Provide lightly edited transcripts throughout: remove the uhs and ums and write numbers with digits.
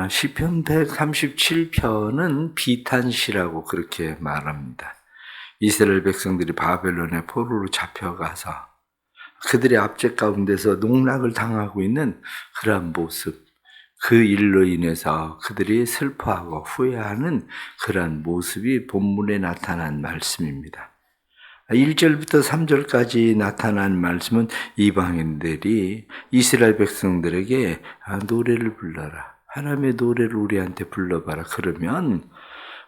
시편 137편은 비탄시라고 그렇게 말합니다. 이스라엘 백성들이 바벨론의 포로로 잡혀가서 그들의 압제 가운데서 농락을 당하고 있는 그러한 모습, 그 일로 인해서 그들이 슬퍼하고 후회하는 그러한 모습이 본문에 나타난 말씀입니다. 1절부터 3절까지 나타난 말씀은 이방인들이 이스라엘 백성들에게 노래를 불러라. 하나님의 노래를 우리한테 불러봐라. 그러면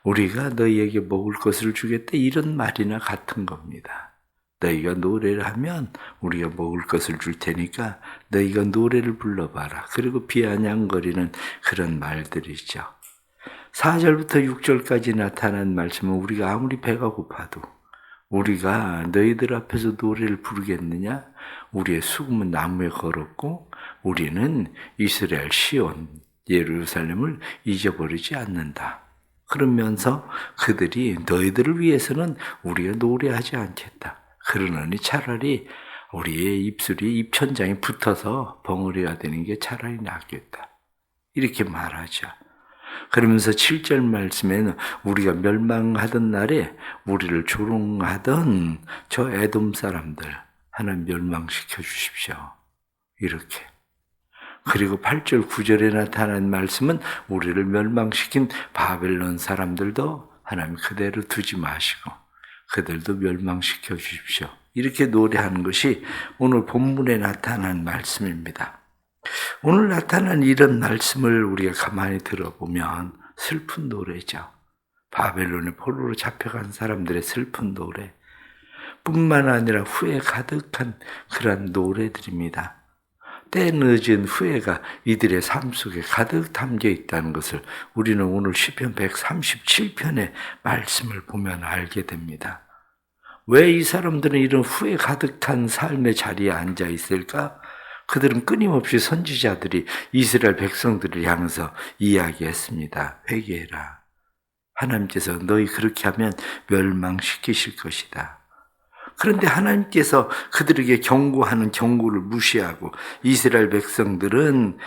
우리가 너희에게 먹을 것을 주겠다. 이런 말이나 같은 겁니다. 너희가 노래를 하면 우리가 먹을 것을 줄 테니까 너희가 노래를 불러봐라. 그리고 비아냥거리는 그런 말들이죠. 4절부터 6절까지 나타난 말씀은 우리가 아무리 배가 고파도 우리가 너희들 앞에서 노래를 부르겠느냐? 우리의 수금은 나무에 걸었고 우리는 이스라엘 시온 예루살렘을 잊어버리지 않는다. 그러면서 그들이 너희들을 위해서는 우리가 노래하지 않겠다. 그러느니 차라리 우리의 입술이 입천장에 붙어서 벙어리가 되는 게 차라리 낫겠다. 이렇게 말하죠. 그러면서 7절 말씀에는 우리가 멸망하던 날에 우리를 조롱하던 저 에돔 사람들 하나님 멸망시켜 주십시오. 이렇게. 그리고 8절 9절에 나타난 말씀은 우리를 멸망시킨 바벨론 사람들도 하나님 그대로 두지 마시고 그들도 멸망시켜 주십시오. 이렇게 노래하는 것이 오늘 본문에 나타난 말씀입니다. 오늘 나타난 이런 말씀을 우리가 가만히 들어보면 슬픈 노래죠. 바벨론의 포로로 잡혀간 사람들의 슬픈 노래 뿐만 아니라 후회 가득한 그런 노래들입니다. 때 늦은 후회가 이들의 삶 속에 가득 담겨 있다는 것을 우리는 오늘 시편 137편의 말씀을 보면 알게 됩니다. 왜 이 사람들은 이런 후회 가득한 삶의 자리에 앉아 있을까? 그들은 끊임없이 선지자들이 이스라엘 백성들을 향해서 이야기했습니다. 회개해라. 하나님께서 너희 그렇게 하면 멸망시키실 것이다. 그런데 하나님께서 그들에게 경고하는 경고를 무시하고 이스라엘 백성들은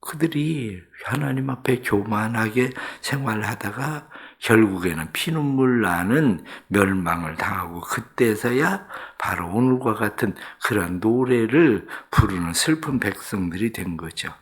그들이 하나님 앞에 교만하게 생활하다가 결국에는 피눈물 나는 멸망을 당하고 그때서야 바로 오늘과 같은 그런 노래를 부르는 슬픈 백성들이 된 거죠.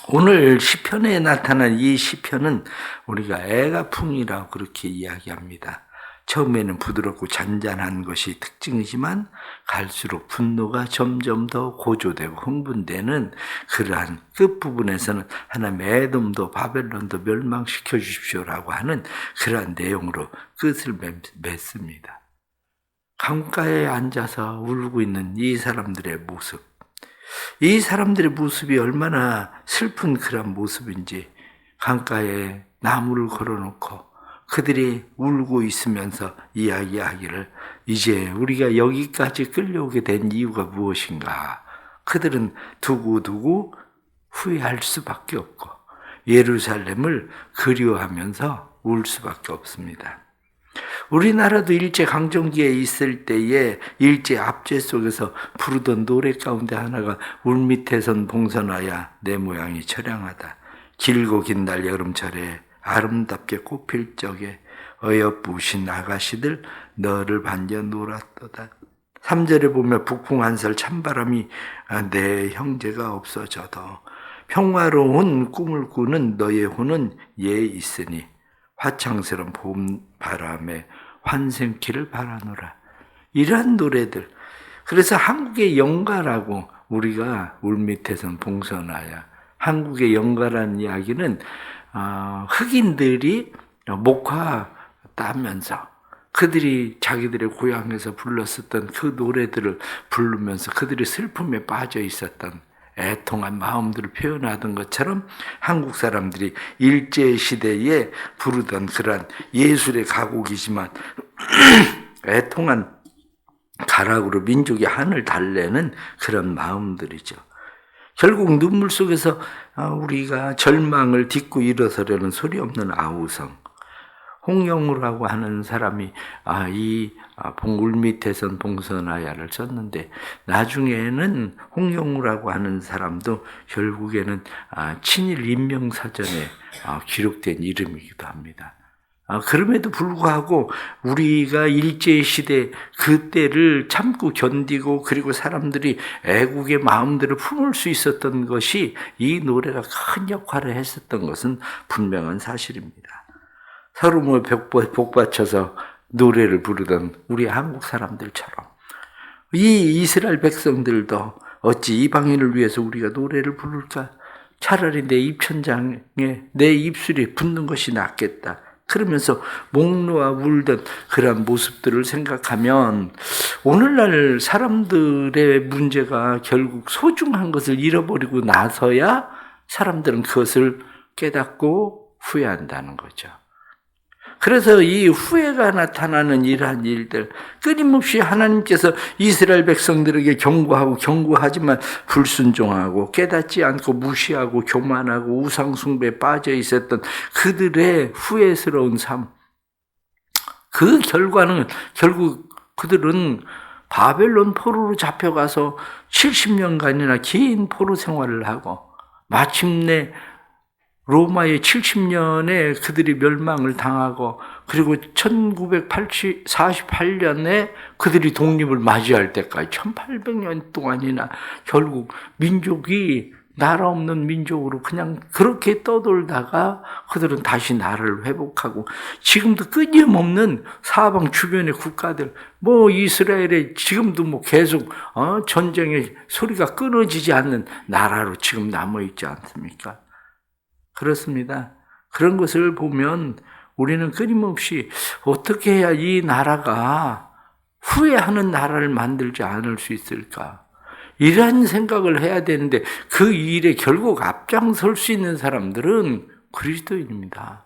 오늘 시편에 나타난 이 시편은 우리가 애가풍이라고 그렇게 이야기합니다. 처음에는 부드럽고 잔잔한 것이 특징이지만 갈수록 분노가 점점 더 고조되고 흥분되는 그러한 끝부분에서는 하나님의 에돔도 바벨론도 멸망시켜 주십시오라고 하는 그러한 내용으로 끝을 맺습니다. 강가에 앉아서 울고 있는 이 사람들의 모습, 이 사람들의 모습이 얼마나 슬픈 그런 모습인지 강가에 나무를 걸어놓고 그들이 울고 있으면서 이야기하기를 이제 우리가 여기까지 끌려오게 된 이유가 무엇인가? 그들은 두고두고 후회할 수밖에 없고 예루살렘을 그리워하면서 울 수밖에 없습니다. 우리나라도 일제강점기에 있을 때에 일제 압제 속에서 부르던 노래 가운데 하나가 울밑에선 봉선하야 내 모양이 처량하다. 길고 긴 날 여름철에 아름답게 꽃필 적에 어여쁘신 아가씨들 너를 반겨 놀았도다. 3절에 보면 북풍 한설 찬바람이 내 형제가 없어져도 평화로운 꿈을 꾸는 너의 혼은 예 있으니 화창스러운 봄바람에 환생키를 바라노라. 이러한 노래들. 그래서 한국의 영가라고 우리가 울밑에선 봉선하야 한국의 영가라는 이야기는 흑인들이 목화 따면서 그들이 자기들의 고향에서 불렀었던 그 노래들을 부르면서 그들이 슬픔에 빠져 있었던 애통한 마음들을 표현하던 것처럼 한국 사람들이 일제시대에 부르던 그러한 예술의 가곡이지만 애통한 가락으로 민족의 한을 달래는 그런 마음들이죠. 결국 눈물 속에서 우리가 절망을 딛고 일어서려는 소리 없는 아우성. 홍영우라고 하는 사람이 울밑에선 봉선하야를 썼는데, 나중에는 홍영우라고 하는 사람도 결국에는 친일 인명사전에 기록된 이름이기도 합니다. 그럼에도 불구하고 우리가 일제시대 그때를 참고 견디고, 그리고 사람들이 애국의 마음들을 품을 수 있었던 것이, 이 노래가 큰 역할을 했었던 것은 분명한 사실입니다. 서로 복받쳐서 노래를 부르던 우리 한국 사람들처럼 이 이스라엘 백성들도 어찌 이방인을 위해서 우리가 노래를 부를까? 차라리 내 입천장에 내 입술에 붙는 것이 낫겠다. 그러면서 목 놓아 울던 그런 모습들을 생각하면, 오늘날 사람들의 문제가 결국 소중한 것을 잃어버리고 나서야 사람들은 그것을 깨닫고 후회한다는 거죠. 그래서 이 후회가 나타나는 이러한 일들, 끊임없이 하나님께서 이스라엘 백성들에게 경고하지만 불순종하고 결단치 않고 무시하고 교만하고 우상숭배에 빠져 있었던 그들의 후회스러운 삶, 그 결과는 결국 그들은 바벨론 포로로 잡혀가서 70년간이나 긴 포로 생활을 하고, 마침내 로마의 70년에 그들이 멸망을 당하고, 그리고 1948년에 그들이 독립을 맞이할 때까지 1800년 동안이나 결국 민족이 나라 없는 민족으로 그냥 그렇게 떠돌다가 그들은 다시 나라를 회복하고, 지금도 끊임없는 사방 주변의 국가들, 이스라엘에 지금도 계속 전쟁의 소리가 끊어지지 않는 나라로 지금 남아있지 않습니까? 그렇습니다. 그런 것을 보면 우리는 끊임없이 어떻게 해야 이 나라가 후회하는 나라를 만들지 않을 수 있을까? 이러한 생각을 해야 되는데, 그 일에 결국 앞장설 수 있는 사람들은 그리스도인입니다.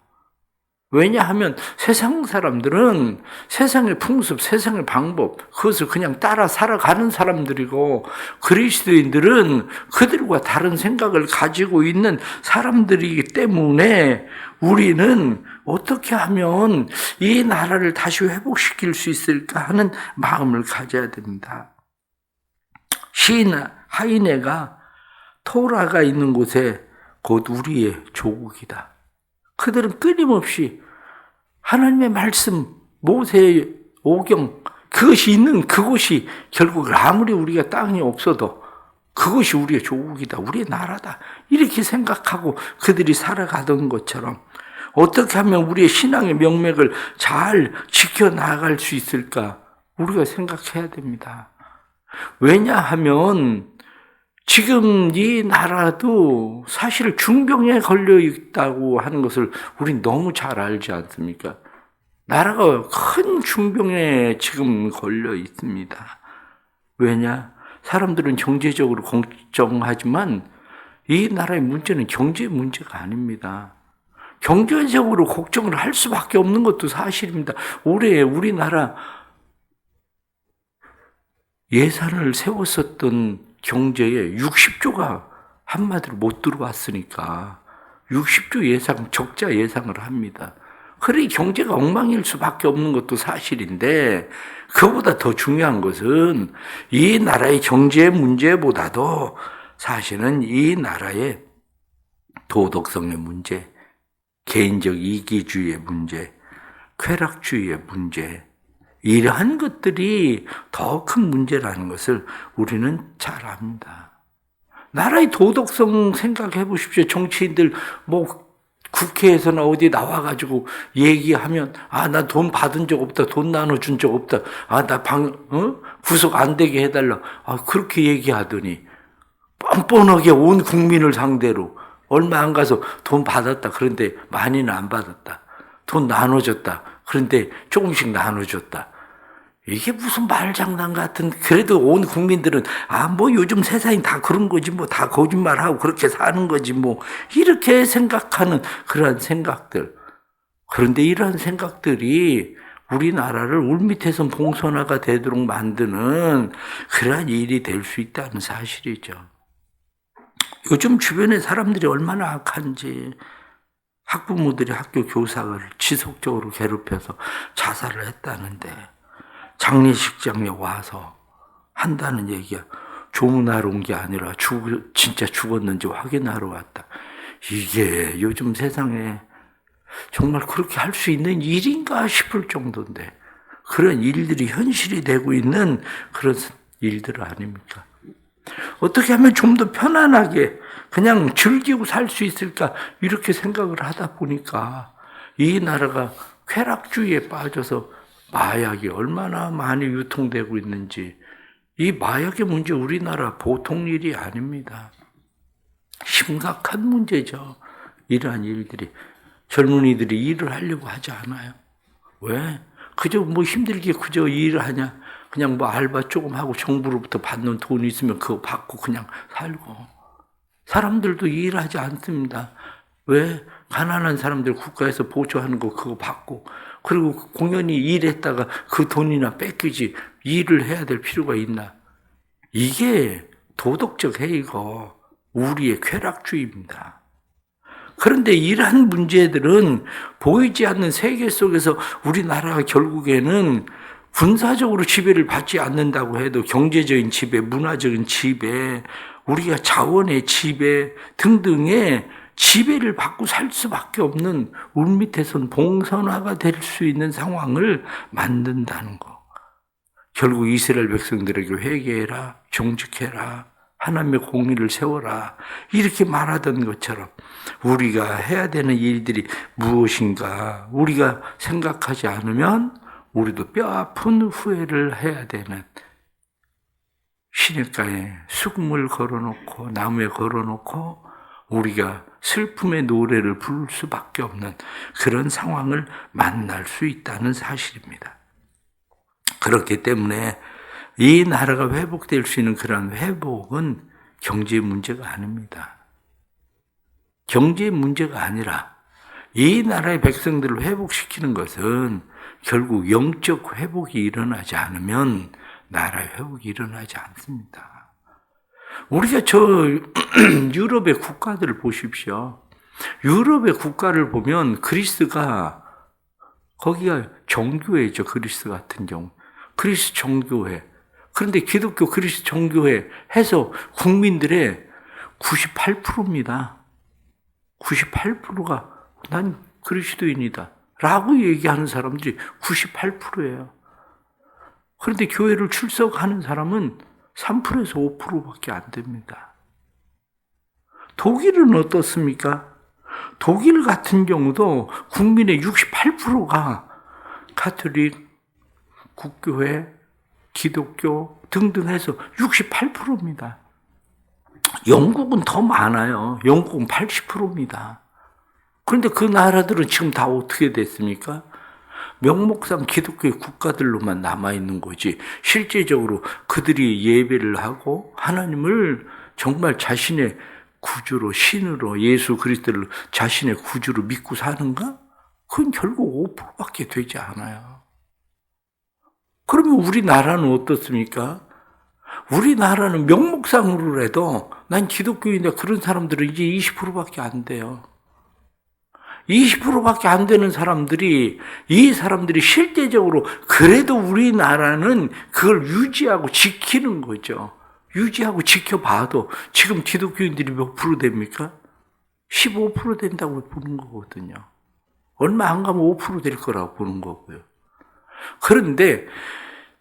왜냐하면 세상 사람들은 세상의 풍습, 세상의 방법, 그것을 그냥 따라 살아가는 사람들이고, 그리스도인들은 그들과 다른 생각을 가지고 있는 사람들이기 때문에 우리는 어떻게 하면 이 나라를 다시 회복시킬 수 있을까 하는 마음을 가져야 됩니다. 시인 하이네가 토라가 있는 곳에 곧 우리의 조국이다. 그들은 끊임없이 하나님의 말씀, 모세의 오경, 그것이 있는 그곳이 결국 아무리 우리가 땅이 없어도 그것이 우리의 조국이다, 우리의 나라다, 이렇게 생각하고 그들이 살아가던 것처럼 어떻게 하면 우리의 신앙의 명맥을 잘 지켜나갈 수 있을까? 우리가 생각해야 됩니다. 왜냐하면 지금 이 나라도 사실 중병에 걸려 있다고 하는 것을 우린 너무 잘 알지 않습니까? 나라가 큰 중병에 지금 걸려 있습니다. 왜냐? 사람들은 경제적으로 걱정하지만 이 나라의 문제는 경제 문제가 아닙니다. 경제적으로 걱정을 할 수밖에 없는 것도 사실입니다. 올해 우리나라 예산을 세웠었던 경제에 60조가 한마디로 못 들어왔으니까 60조 예상, 적자 예상을 합니다. 그래 경제가 엉망일 수밖에 없는 것도 사실인데, 그보다 더 중요한 것은 이 나라의 경제 문제보다도 사실은 이 나라의 도덕성의 문제, 개인적 이기주의의 문제, 쾌락주의의 문제, 이러한 것들이 더 큰 문제라는 것을 우리는 잘 압니다. 나라의 도덕성 생각해 보십시오. 정치인들 국회에서나 어디 나와가지고 얘기하면, 나 돈 받은 적 없다, 돈 나눠준 적 없다, 나 구속 안 되게 해달라, 그렇게 얘기하더니 뻔뻔하게 온 국민을 상대로 얼마 안 가서 돈 받았다, 그런데 많이는 안 받았다, 돈 나눠줬다, 그런데 조금씩 나눠줬다. 이게 무슨 말장난 같은, 그래도 온 국민들은 요즘 세상이 다 그런 거지, 다 거짓말하고 그렇게 사는 거지, 이렇게 생각하는 그러한 생각들. 그런데 이러한 생각들이 우리나라를 울밑에서 봉선화가 되도록 만드는 그러한 일이 될 수 있다는 사실이죠. 요즘 주변에 사람들이 얼마나 악한지, 학부모들이 학교 교사를 지속적으로 괴롭혀서 자살을 했다는데 장례식장에 와서 한다는 얘기야. 조문하러 온 게 아니라 진짜 죽었는지 확인하러 왔다. 이게 요즘 세상에 정말 그렇게 할 수 있는 일인가 싶을 정도인데 그런 일들이 현실이 되고 있는 그런 일들 아닙니까? 어떻게 하면 좀 더 편안하게 그냥 즐기고 살 수 있을까 이렇게 생각을 하다 보니까 이 나라가 쾌락주의에 빠져서 마약이 얼마나 많이 유통되고 있는지 이 마약의 문제 우리나라 보통 일이 아닙니다. 심각한 문제죠. 이러한 일들이. 젊은이들이 일을 하려고 하지 않아요. 왜? 그저 뭐 힘들게 그저 일을 하냐. 그냥 뭐 알바 조금 하고 정부로부터 받는 돈이 있으면 그거 받고 그냥 살고. 사람들도 일하지 않습니다. 왜? 가난한 사람들 국가에서 보조하는 거 그거 받고 그리고 공연히 일했다가 그 돈이나 뺏기지 일을 해야 될 필요가 있나. 이게 도덕적 해이고 우리의 쾌락주의입니다. 그런데 이러한 문제들은 보이지 않는 세계 속에서 우리나라가 결국에는 군사적으로 지배를 받지 않는다고 해도 경제적인 지배, 문화적인 지배, 우리가 자원의 지배 등등의 지배를 받고 살 수밖에 없는 울 밑에선 봉선화가 될 수 있는 상황을 만든다는 거. 결국 이스라엘 백성들에게 회개해라, 정직해라, 하나님의 공의를 세워라 이렇게 말하던 것처럼 우리가 해야 되는 일들이 무엇인가 우리가 생각하지 않으면 우리도 뼈아픈 후회를 해야 되는 시냇가에 수금을 걸어놓고 나무에 걸어놓고 우리가 슬픔의 노래를 부를 수밖에 없는 그런 상황을 만날 수 있다는 사실입니다. 그렇기 때문에 이 나라가 회복될 수 있는 그런 회복은 경제 문제가 아닙니다. 경제 문제가 아니라 이 나라의 백성들을 회복시키는 것은 결국 영적 회복이 일어나지 않으면 나라의 회복이 일어나지 않습니다. 우리가 유럽의 국가들을 보십시오. 유럽의 국가를 보면 그리스가 거기가 정교회죠. 그리스 같은 경우. 그리스 정교회. 그런데 기독교 그리스 정교회 해서 국민들의 98%입니다. 98%가 난 그리스도인이다 라고 얘기하는 사람들이 98%예요. 그런데 교회를 출석하는 사람은 3%에서 5%밖에 안 됩니다. 독일은 어떻습니까? 독일 같은 경우도 국민의 68%가 가톨릭, 국교회, 기독교 등등 해서 68%입니다. 영국은 더 많아요. 영국은 80%입니다. 그런데 그 나라들은 지금 다 어떻게 됐습니까? 명목상 기독교의 국가들로만 남아있는 거지 실제적으로 그들이 예배를 하고 하나님을 정말 자신의 구주로 신으로 예수 그리스도를 자신의 구주로 믿고 사는가? 그건 결국 5%밖에 되지 않아요. 그러면 우리나라는 어떻습니까? 우리나라는 명목상으로라도 난 기독교인데 그런 사람들은 이제 20%밖에 안 돼요. 20%밖에 안 되는 사람들이 이 사람들이 실제적으로 그래도 우리나라는 그걸 유지하고 지키는 거죠. 유지하고 지켜봐도 지금 기독교인들이 몇 프로 됩니까? 15% 된다고 보는 거거든요. 얼마 안 가면 5% 될 거라고 보는 거고요. 그런데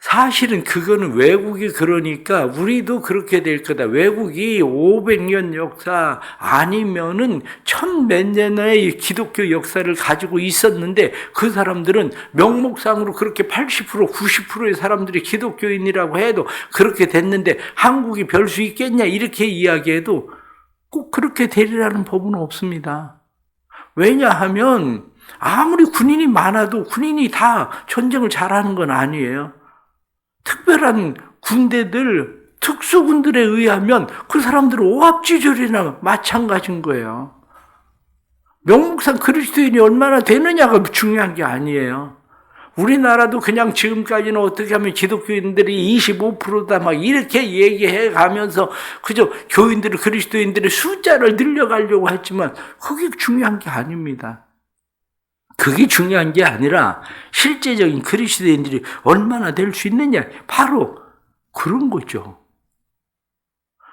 사실은 그거는 외국이 그러니까 우리도 그렇게 될 거다. 외국이 500년 역사 아니면은 1000몇 년의 기독교 역사를 가지고 있었는데 그 사람들은 명목상으로 그렇게 80%, 90%의 사람들이 기독교인이라고 해도 그렇게 됐는데 한국이 별 수 있겠냐 이렇게 이야기해도 꼭 그렇게 되리라는 법은 없습니다. 왜냐하면 아무리 군인이 많아도 군인이 다 전쟁을 잘하는 건 아니에요. 특별한 군대들, 특수군들에 의하면 그 사람들은 오합지졸이나 마찬가지인 거예요. 명목상 그리스도인이 얼마나 되느냐가 중요한 게 아니에요. 우리나라도 그냥 지금까지는 어떻게 하면 기독교인들이 25%다 막 이렇게 얘기해 가면서 그저 교인들을, 그리스도인들의 숫자를 늘려가려고 했지만 그게 중요한 게 아닙니다. 그게 중요한 게 아니라 실제적인 그리스도인들이 얼마나 될 수 있느냐, 바로 그런 거죠.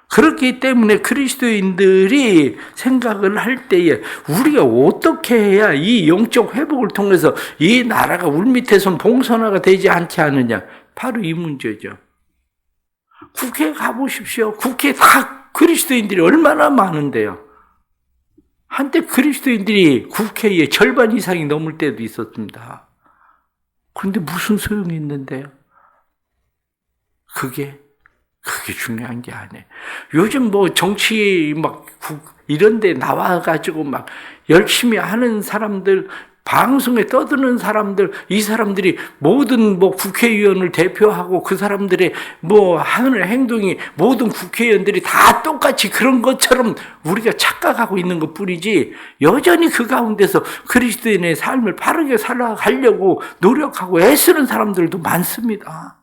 그렇기 때문에 그리스도인들이 생각을 할 때에 우리가 어떻게 해야 이 영적 회복을 통해서 이 나라가 물밑에서 봉선화가 되지 않게 하느냐, 바로 이 문제죠. 국회에 가보십시오. 국회에 다 그리스도인들이 얼마나 많은데요. 한때 그리스도인들이 국회의 절반 이상이 넘을 때도 있었습니다. 그런데 무슨 소용이 있는데요? 그게 중요한 게 아니에요. 요즘 뭐 정치 막 이런 데 나와가지고 막 열심히 하는 사람들, 방송에 떠드는 사람들, 이 사람들이 모든 뭐 국회의원을 대표하고 그 사람들의 뭐 하는 행동이 모든 국회의원들이 다 똑같이 그런 것처럼 우리가 착각하고 있는 것 뿐이지, 여전히 그 가운데서 그리스도인의 삶을 바르게 살아가려고 노력하고 애쓰는 사람들도 많습니다.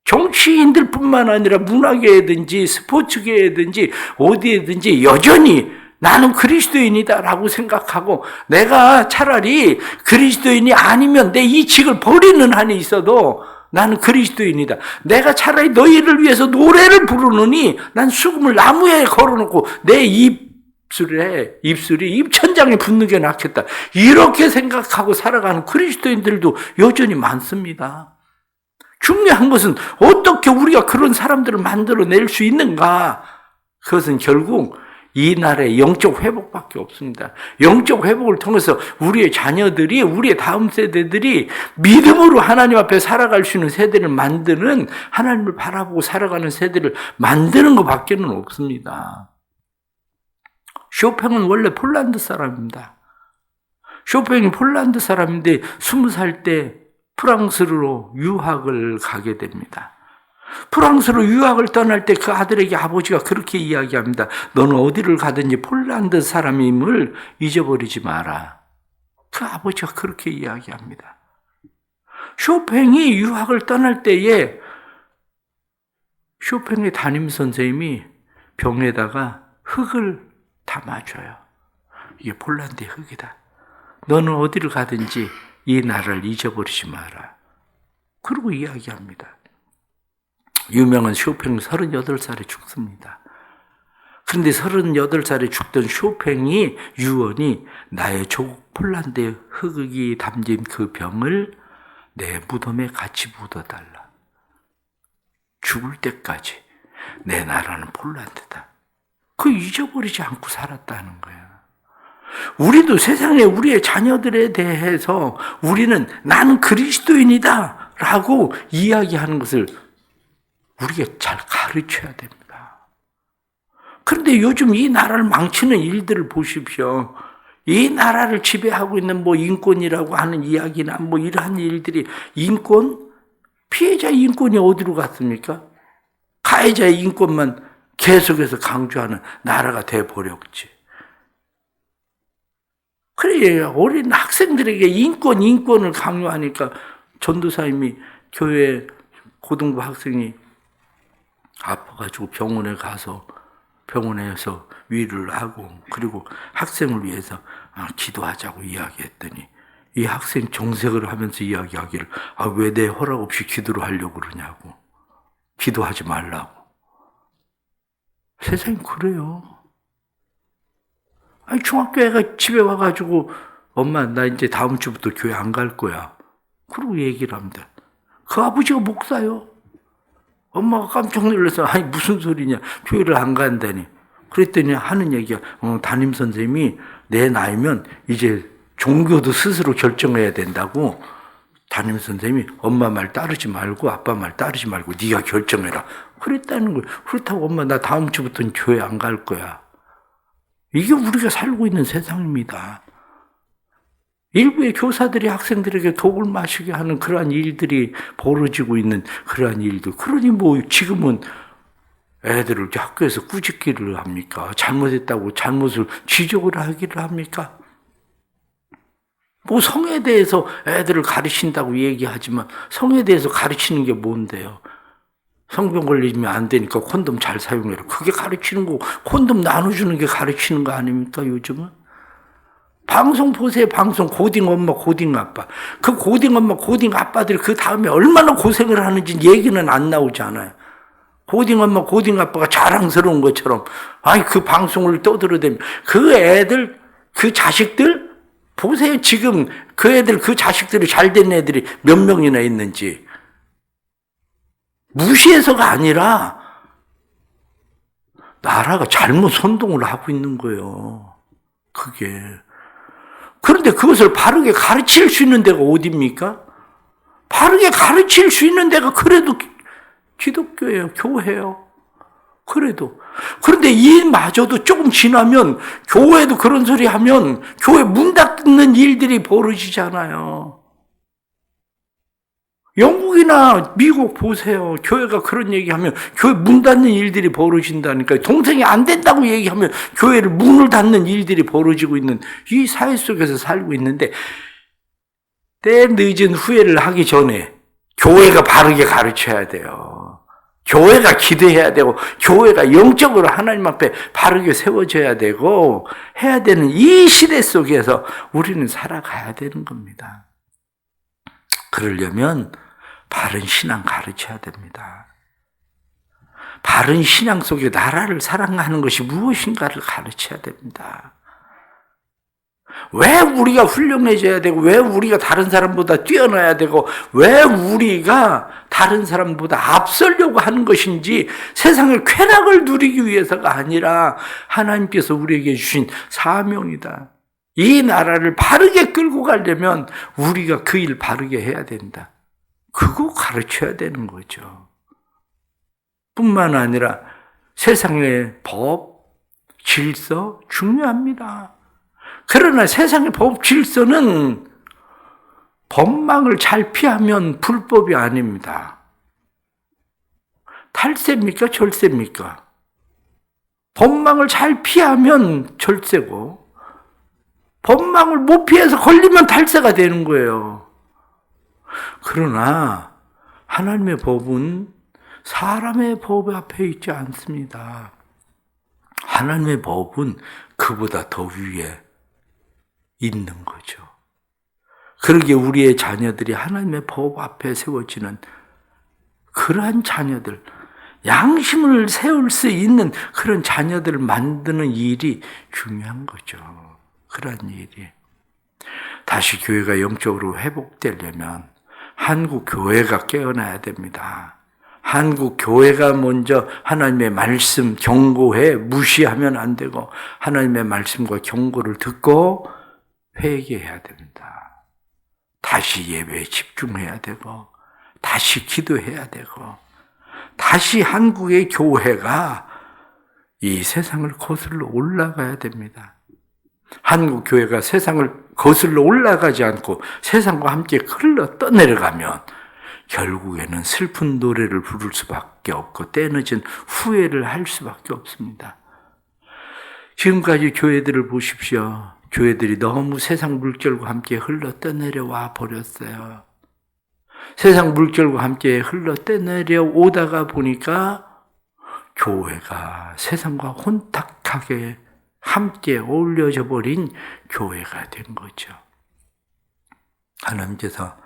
정치인들뿐만 아니라 문화계든지 스포츠계든지 어디에든지 여전히 나는 그리스도인이다라고 생각하고, 내가 차라리 그리스도인이 아니면 내 이직을 버리는 한이 있어도 나는 그리스도인이다. 내가 차라리 너희를 위해서 노래를 부르느니 난 수금을 나무에 걸어놓고 내 입술이 입천장에 붙는 게 낫겠다. 이렇게 생각하고 살아가는 그리스도인들도 여전히 많습니다. 중요한 것은 어떻게 우리가 그런 사람들을 만들어낼 수 있는가? 그것은 결국 이 나라의 영적 회복밖에 없습니다. 영적 회복을 통해서 우리의 자녀들이, 우리의 다음 세대들이 믿음으로 하나님 앞에 살아갈 수 있는 세대를 만드는, 하나님을 바라보고 살아가는 세대를 만드는 것밖에는 없습니다. 쇼팽은 원래 폴란드 사람입니다. 쇼팽이 폴란드 사람인데 20살 때 프랑스로 유학을 가게 됩니다. 프랑스로 유학을 떠날 때 그 아들에게 아버지가 그렇게 이야기합니다. 너는 어디를 가든지 폴란드 사람임을 잊어버리지 마라. 그 아버지가 그렇게 이야기합니다. 쇼팽이 유학을 떠날 때에 쇼팽의 담임 선생님이 병에다가 흙을 담아줘요. 이게 폴란드의 흙이다. 너는 어디를 가든지 이 나라를 잊어버리지 마라. 그러고 이야기합니다. 유명한 쇼팽 38살에 죽습니다. 그런데 38살에 죽던 쇼팽이 유언이, 나의 조국 폴란드의 흙이 담긴 그 병을 내 무덤에 같이 묻어달라. 죽을 때까지 내 나라는 폴란드다. 그 잊어버리지 않고 살았다는 거예요. 우리도 세상에 우리의 자녀들에 대해서 우리는 나는 그리스도인이다 라고 이야기하는 것을 우리가 잘 가르쳐야 됩니다. 그런데 요즘 이 나라를 망치는 일들을 보십시오. 이 나라를 지배하고 있는 뭐 인권이라고 하는 이야기나 뭐 이러한 일들이, 인권? 피해자의 인권이 어디로 갔습니까? 가해자의 인권만 계속해서 강조하는 나라가 돼버렸지. 그래, 어린 학생들에게 인권을 강요하니까 전도사님이 교회 고등부 학생이 아파가지고 병원에서 위로를 하고, 그리고 학생을 위해서 기도하자고 이야기했더니 이 학생 정색을 하면서 이야기하기를, 왜 내 허락 없이 기도를 하려고 그러냐고. 기도하지 말라고. 세상이 그래요. 중학교애가 집에 와가지고 엄마 나 이제 다음 주부터 교회 안 갈 거야. 그러고 얘기를 합니다. 그 아버지가 목사요. 엄마가 깜짝 놀라서 무슨 소리냐. 교회를 안 간다니. 그랬더니 하는 얘기가, 담임 선생님이 내 나이면 이제 종교도 스스로 결정해야 된다고. 담임 선생님이 엄마 말 따르지 말고 아빠 말 따르지 말고 네가 결정해라. 그랬다는 거예요. 그렇다고 엄마 나 다음 주부터는 교회 안 갈 거야. 이게 우리가 살고 있는 세상입니다. 일부의 교사들이 학생들에게 독을 마시게 하는 그러한 일들이 벌어지고 있는 그러한 일들. 그러니 뭐 지금은 애들을 학교에서 꾸짖기를 합니까? 잘못했다고 잘못을 지적을 하기를 합니까? 뭐 성에 대해서 애들을 가르친다고 얘기하지만 성에 대해서 가르치는 게 뭔데요? 성병 걸리면 안 되니까 콘돔 잘 사용해라. 그게 가르치는 거고 콘돔 나눠주는 게 가르치는 거 아닙니까 요즘은? 방송 보세요. 방송 고딩 엄마 고딩 아빠. 그 고딩 엄마 고딩 아빠들이 그 다음에 얼마나 고생을 하는지 얘기는 안 나오지 않아요. 고딩 엄마 고딩 아빠가 자랑스러운 것처럼 아이 그 방송을 떠들어대면 그 애들 그 자식들 보세요. 지금 그 애들 그 자식들이 잘된 애들이 몇 명이나 있는지. 무시해서가 아니라 나라가 잘못 선동을 하고 있는 거예요. 그게. 그런데 그것을 바르게 가르칠 수 있는 데가 어디입니까? 바르게 가르칠 수 있는 데가 그래도 기독교예요. 교회예요. 그래도. 그런데 이마저도 조금 지나면 교회도 그런 소리 하면 교회 문 닫는 일들이 벌어지잖아요. 영국이나 미국 보세요. 교회가 그런 얘기하면 교회 문 닫는 일들이 벌어진다니까요. 동생이 안 된다고 얘기하면 교회를 문을 닫는 일들이 벌어지고 있는 이 사회 속에서 살고 있는데 때 늦은 후회를 하기 전에 교회가 바르게 가르쳐야 돼요. 교회가 기도해야 되고 교회가 영적으로 하나님 앞에 바르게 세워져야 되고 해야 되는 이 시대 속에서 우리는 살아가야 되는 겁니다. 그러려면 바른 신앙 가르쳐야 됩니다. 바른 신앙 속에 나라를 사랑하는 것이 무엇인가를 가르쳐야 됩니다. 왜 우리가 훌륭해져야 되고 왜 우리가 다른 사람보다 뛰어나야 되고 왜 우리가 다른 사람보다 앞서려고 하는 것인지 세상의 쾌락을 누리기 위해서가 아니라 하나님께서 우리에게 주신 사명이다. 이 나라를 바르게 끌고 가려면 우리가 그 일 바르게 해야 된다. 그거 가르쳐야 되는 거죠. 뿐만 아니라 세상의 법, 질서 중요합니다. 그러나 세상의 법, 질서는 법망을 잘 피하면 불법이 아닙니다. 탈세입니까? 절세입니까? 법망을 잘 피하면 절세고 법망을 못 피해서 걸리면 탈세가 되는 거예요. 그러나 하나님의 법은 사람의 법 앞에 있지 않습니다. 하나님의 법은 그보다 더 위에 있는 거죠. 그러기에 우리의 자녀들이 하나님의 법 앞에 세워지는 그러한 자녀들, 양심을 세울 수 있는 그런 자녀들을 만드는 일이 중요한 거죠. 그런 일이. 다시 교회가 영적으로 회복되려면 한국 교회가 깨어나야 됩니다. 한국 교회가 먼저 하나님의 말씀 경고해 무시하면 안 되고 하나님의 말씀과 경고를 듣고 회개해야 됩니다. 다시 예배에 집중해야 되고 다시 기도해야 되고 다시 한국의 교회가 이 세상을 거슬러 올라가야 됩니다. 한국 교회가 세상을 거슬러 올라가지 않고 세상과 함께 흘러 떠내려가면 결국에는 슬픈 노래를 부를 수밖에 없고 때늦은 후회를 할 수밖에 없습니다. 지금까지 교회들을 보십시오. 교회들이 너무 세상 물결과 함께 흘러 떠내려와 버렸어요. 세상 물결과 함께 흘러 떠내려오다가 보니까 교회가 세상과 혼탁하게 함께 어울려져 버린 교회가 된 거죠. 하나님께서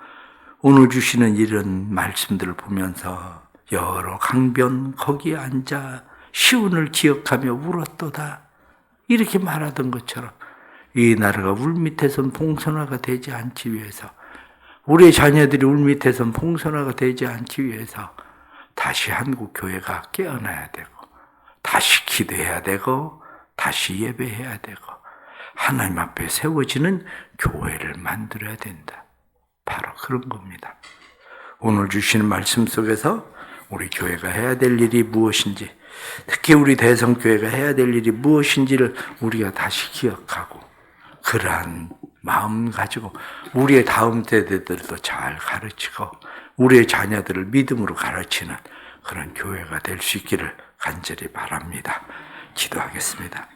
오늘 주시는 이런 말씀들을 보면서 여러 강변 거기에 앉아 시온을 기억하며 울었도다 이렇게 말하던 것처럼 이 나라가 울밑에선 봉선화가 되지 않기 위해서 우리의 자녀들이 울밑에선 봉선화가 되지 않기 위해서 다시 한국 교회가 깨어나야 되고 다시 기도해야 되고 다시 예배해야 되고 하나님 앞에 세워지는 교회를 만들어야 된다. 바로 그런 겁니다. 오늘 주시는 말씀 속에서 우리 교회가 해야 될 일이 무엇인지 특히 우리 대성교회가 해야 될 일이 무엇인지를 우리가 다시 기억하고 그러한 마음 가지고 우리의 다음 세대들도 잘 가르치고 우리의 자녀들을 믿음으로 가르치는 그런 교회가 될 수 있기를 간절히 바랍니다. 기도하겠습니다.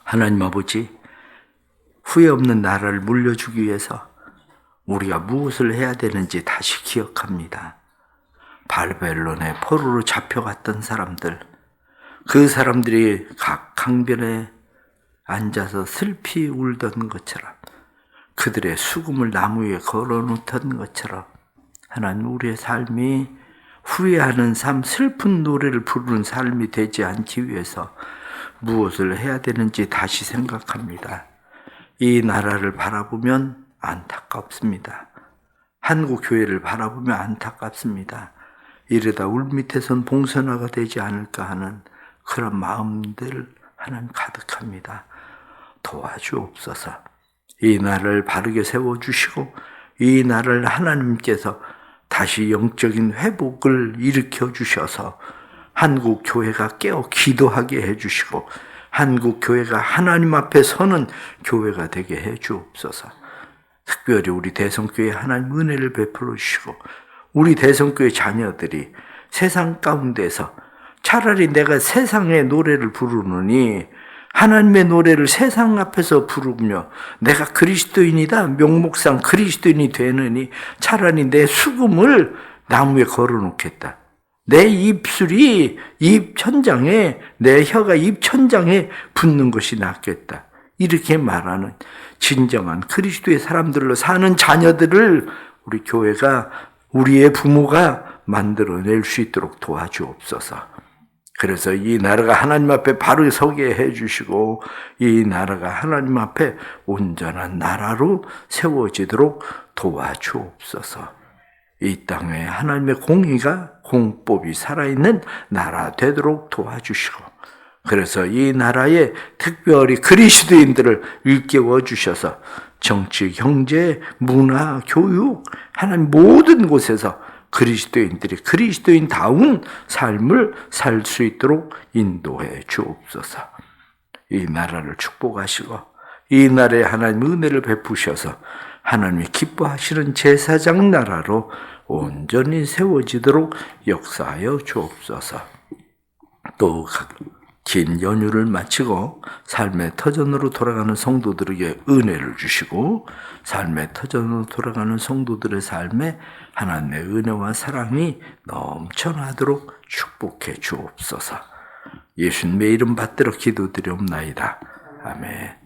하나님 아버지, 후회 없는 나라를 물려주기 위해서 우리가 무엇을 해야 되는지 다시 기억합니다. 바벨론의 포로로 잡혀갔던 사람들, 그 사람들이 각 강변에 앉아서 슬피 울던 것처럼, 그들의 수금을 나무 위에 걸어놓던 것처럼 하나님, 우리의 삶이 후회하는 삶, 슬픈 노래를 부르는 삶이 되지 않기 위해서 무엇을 해야 되는지 다시 생각합니다. 이 나라를 바라보면 안타깝습니다. 한국 교회를 바라보면 안타깝습니다. 이러다 울밑에선 봉선화가 되지 않을까 하는 그런 마음들 하나님 가득합니다. 도와주옵소서. 이 나라를 바르게 세워주시고 이 나라를 하나님께서 다시 영적인 회복을 일으켜 주셔서 한국 교회가 깨어 기도하게 해주시고 한국 교회가 하나님 앞에 서는 교회가 되게 해주옵소서. 특별히 우리 대성교회 하나님 은혜를 베풀어 주시고 우리 대성교회 자녀들이 세상 가운데서 차라리 내가 세상의 노래를 부르느니 하나님의 노래를 세상 앞에서 부르며 내가 그리스도인이다, 명목상 그리스도인이 되느니 차라리 내 수금을 나무에 걸어놓겠다. 내 입술이 입 천장에, 내 혀가 입 천장에 붙는 것이 낫겠다. 이렇게 말하는 진정한 그리스도의 사람들로 사는 자녀들을 우리 교회가, 우리의 부모가 만들어낼 수 있도록 도와주옵소서. 그래서 이 나라가 하나님 앞에 바로 서게 해주시고 이 나라가 하나님 앞에 온전한 나라로 세워지도록 도와주옵소서. 이 땅에 하나님의 공의가, 공법이 살아있는 나라 되도록 도와주시고 그래서 이 나라에 특별히 그리스도인들을 일깨워 주셔서 정치, 경제, 문화, 교육, 하나님 모든 곳에서 그리스도인들이 그리스도인다운 삶을 살 수 있도록 인도해 주옵소서. 이 나라를 축복하시고 이 나라에 하나님 은혜를 베푸셔서 하나님이 기뻐하시는 제사장 나라로 온전히 세워지도록 역사하여 주옵소서. 또 긴 연휴를 마치고 삶의 터전으로 돌아가는 성도들에게 은혜를 주시고 삶의 터전으로 돌아가는 성도들의 삶에 하나님의 은혜와 사랑이 넘쳐나도록 축복해 주옵소서. 예수님의 이름 받들어 기도드리옵나이다. 아멘.